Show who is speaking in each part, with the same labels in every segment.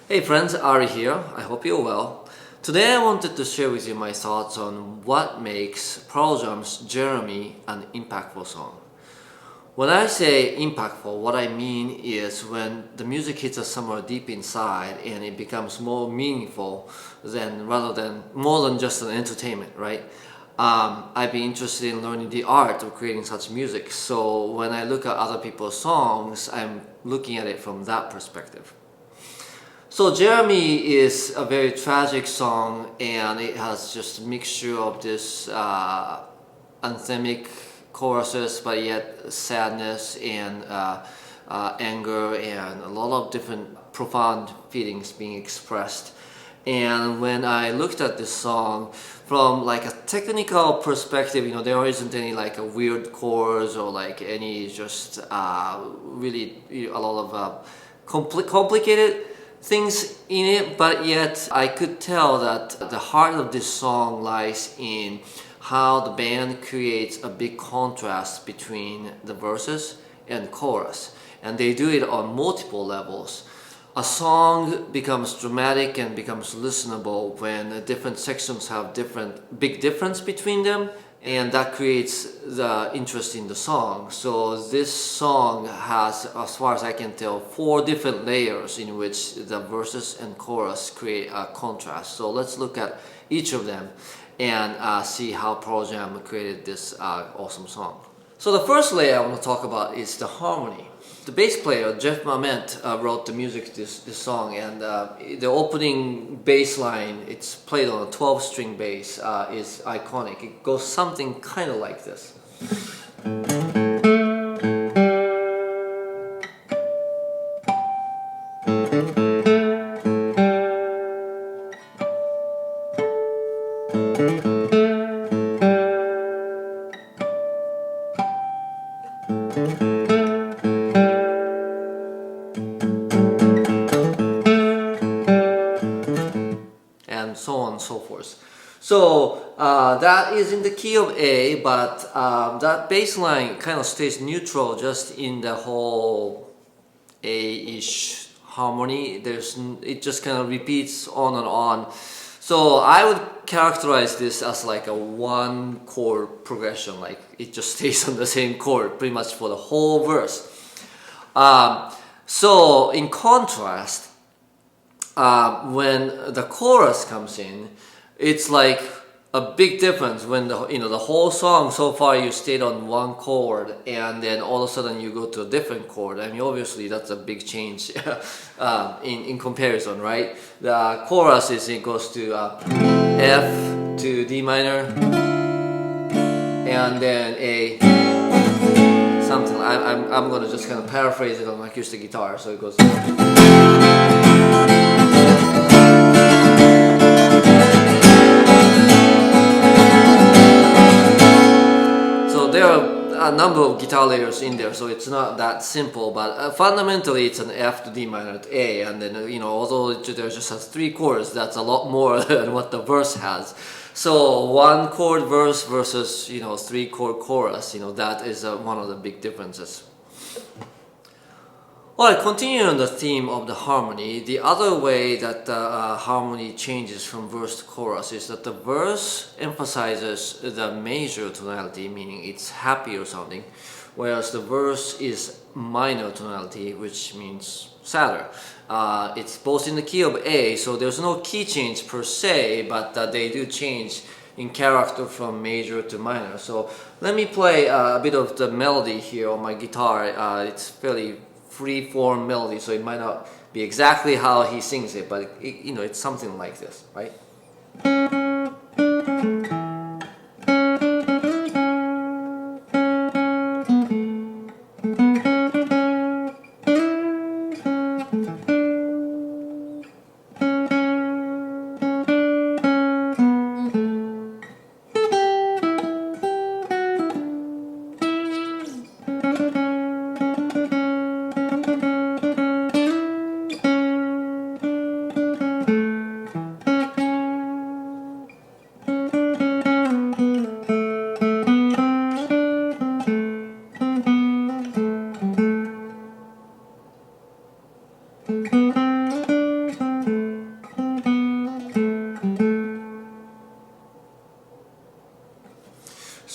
Speaker 1: Hey friends, Ari here. I hope you're well. Today I wanted to share with you my thoughts on what makes Pearl Jam's Jeremy an impactful song. When I say impactful, what I mean is when the music hits us somewhere deep inside and it becomes more meaningful rather than more than just an entertainment, right? I'd be interested in learning the art of creating such music. So when I look at other people's songs, I'm looking at it from that perspective. So Jeremy is a very tragic song, and it has just a mixture of this anthemic choruses, but yet sadness and anger and a lot of different profound feelings being expressed. And when I looked at this song from like a technical perspective, there isn't any like a weird chorus or like any just really a lot of complicated things in it, but yet I could tell that the heart of this song lies in how the band creates a big contrast between the verses and chorus, and they do it on multiple levels. A song becomes dramatic and becomes listenable when the different sections have big difference between them, and that creates the interest in the song. So this song has, as far as I can tell, 4 different layers in which the verses and chorus create a contrast. So let's look at each of them and see how Pearl Jam created this awesome song. So the first layer I want to talk about is the harmony. The bass player, Jeff Ament, wrote the music to this song, and the opening bass line, it's played on a 12-string bass, is iconic. It goes something kind of like this. And so on and so forth. So that is in the key of A, but that bass line kind of stays neutral just in the whole A-ish harmony. It just kind of repeats on and on. So I would characterize this as like a 1 chord progression, like it just stays on the same chord pretty much for the whole verse. So in contrast, when the chorus comes in, it's like a big difference when the whole song so far you stayed on 1 chord and then all of a sudden you go to a different chord. I mean, obviously that's a big change in comparison, right? The chorus it goes to F to D minor and then a something. I'm gonna just kind of paraphrase it on acoustic guitar. So it goes. There are a number of guitar layers in there, so it's not that simple, but fundamentally it's an F to D minor to A, and then although there just has 3 chords, that's a lot more than what the verse has. So 1 chord verse versus 3 chord chorus, that is one of the big differences. Alright, continuing on the theme of the harmony, the other way that the harmony changes from verse to chorus is that the verse emphasizes the major tonality, meaning it's happy or something, whereas the verse is minor tonality, which means sadder. It's both in the key of A, so there's no key change per se, but they do change in character from major to minor. So let me play a bit of the melody here on my guitar. It's fairly free-form melody, so it might not be exactly how he sings it, but it's something like this, right?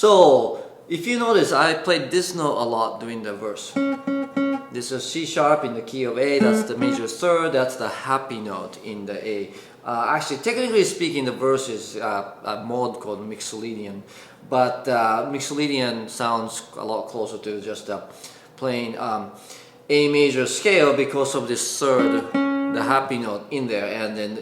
Speaker 1: So if you notice, I played this note a lot during the verse. This is C sharp in the key of A, that's the major third, that's the happy note in the A. Actually, technically speaking, the verse is a mode called Mixolydian, but Mixolydian sounds a lot closer to just a plain A major scale because of this third, the happy note in there, and then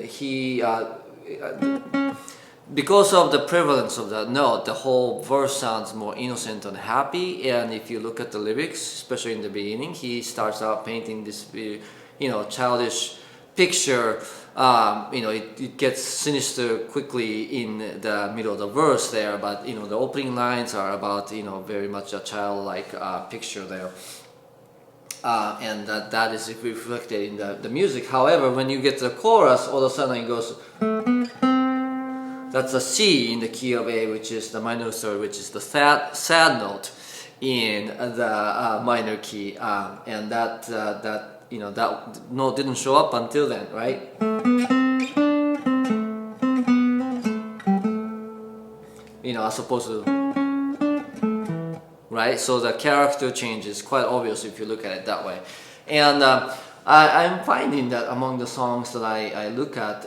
Speaker 1: because of the prevalence of that note, the whole verse sounds more innocent and happy. And if you look at the lyrics, especially in the beginning, he starts out painting this, childish picture. It gets sinister quickly in the middle of the verse there, but the opening lines are about very much a childlike picture there. And that is reflected in the music. However, when you get to the chorus, all of a sudden it goes. That's a C in the key of A, which is the minor third, which is the sad note in the minor key, and that note didn't show up until then, right? As opposed to, right? So the character change is quite obvious if you look at it that way. And I'm finding that among the songs that I look at,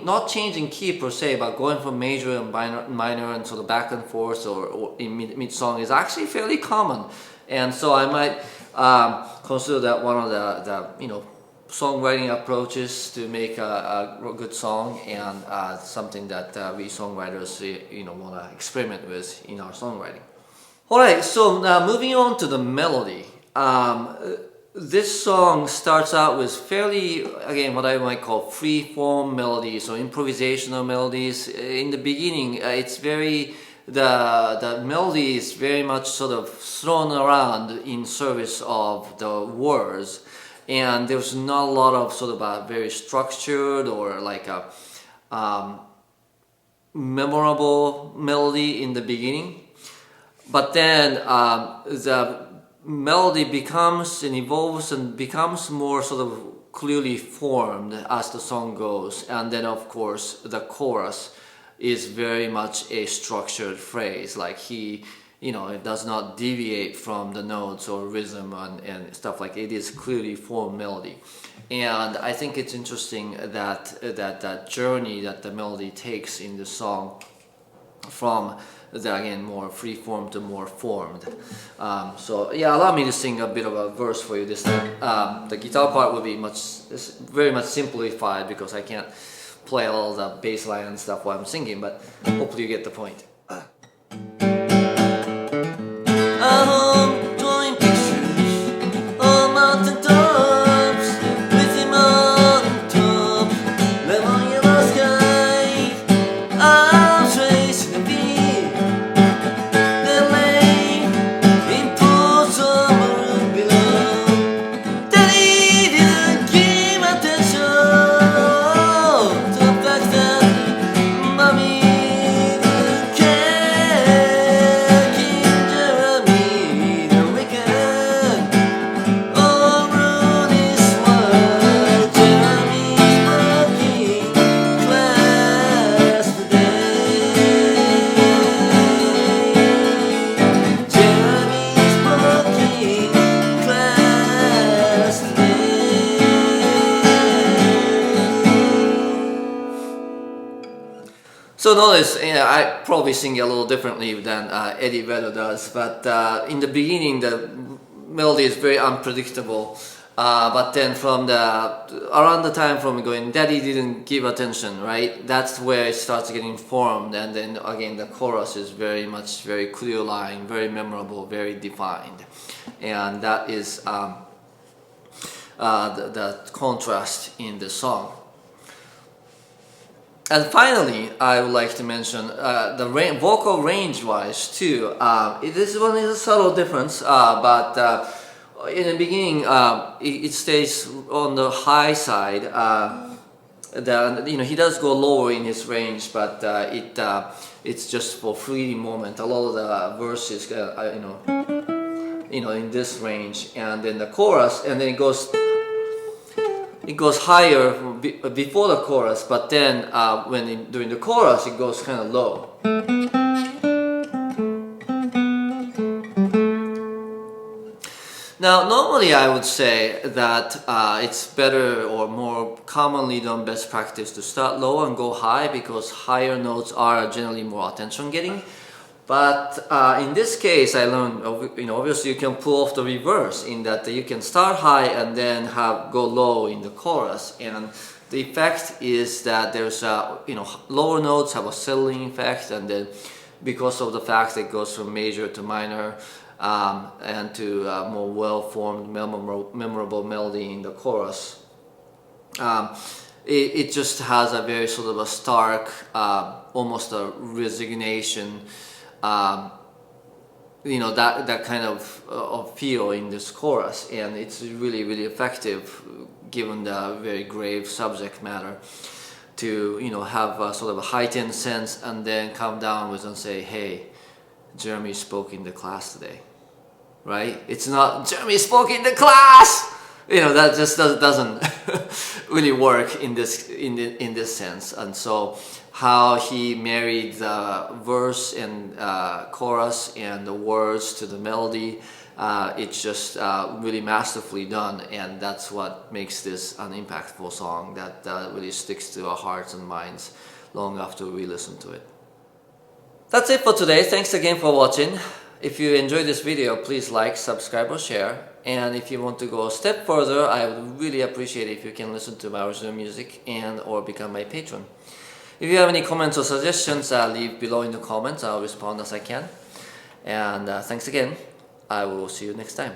Speaker 1: not changing key per se, but going from major and minor and sort of back and forth or in mid song is actually fairly common. And so I might consider that one of the songwriting approaches to make a good song, and something that we songwriters want to experiment with in our songwriting. Alright, so now moving on to the melody. This song starts out with fairly, again, what I might call free-form melodies or improvisational melodies. In the beginning, the melody is very much sort of thrown around in service of the words, and there's not a lot of sort of a very structured or like a memorable melody in the beginning. But then the melody becomes and evolves and becomes more sort of clearly formed as the song goes, and then of course the chorus is very much a structured phrase, like it does not deviate from the notes or rhythm and stuff, like it is clearly formed melody. And I think it's interesting that journey that the melody takes in the song from again more free form to more formed. So yeah, allow me to sing a bit of a verse for you this time. The guitar part will be very much simplified because I can't play all the bass line and stuff while I'm singing, but hopefully you get the point. Drawing pictures on mountain tops with him on top, lemon yellow sky. I'm tracing the beat that lay in pools of maroon below. Daddy didn't give attention to the fact that mommy didn't care. King Jeremy the wicked, all ruin is what Jeremy's working class today. Jeremy's working class today. So notice, I probably sing a little differently than Eddie Vedder does, but in the beginning the melody is very unpredictable. But then from around the time from going, Daddy didn't give attention, right? That's where it starts getting formed, and then again the chorus is very clear line, very memorable, very defined, and that is the contrast in the song. And finally, I would like to mention the vocal range-wise too. This one is a subtle difference, but in the beginning, it stays on the high side. He does go lower in his range, but it's just for fleeting moment. A lot of the verses, in this range, and then the chorus, and then it goes higher before the chorus, but then during the chorus it goes kind of low. Now, normally I would say that it's better or more commonly done best practice to start low and go high, because higher notes are generally more attention getting. But in this case, I learned, obviously you can pull off the reverse, in that you can start high and then go low in the chorus. And the effect is that there's lower notes have a settling effect, and then because of the fact that it goes from major to minor, and to more well-formed, memorable melody in the chorus. It just has a very sort of a stark, almost a resignation, that kind of feel in this chorus, and it's really, really effective given the very grave subject matter to have a sort of a heightened sense and then come down with and say, hey, Jeremy spoke in the class today, right? It's not Jeremy spoke in the class. That just doesn't really work in this sense. And so, how he married the verse and chorus and the words to the melody, it's just really masterfully done, and that's what makes this an impactful song that really sticks to our hearts and minds long after we listen to it. That's it for today. Thanks again for watching. If you enjoyed this video, please like, subscribe or share. And if you want to go a step further, I would really appreciate it if you can listen to my original music and or become my patron. If you have any comments or suggestions, leave below in the comments. I'll respond as I can. And thanks again. I will see you next time.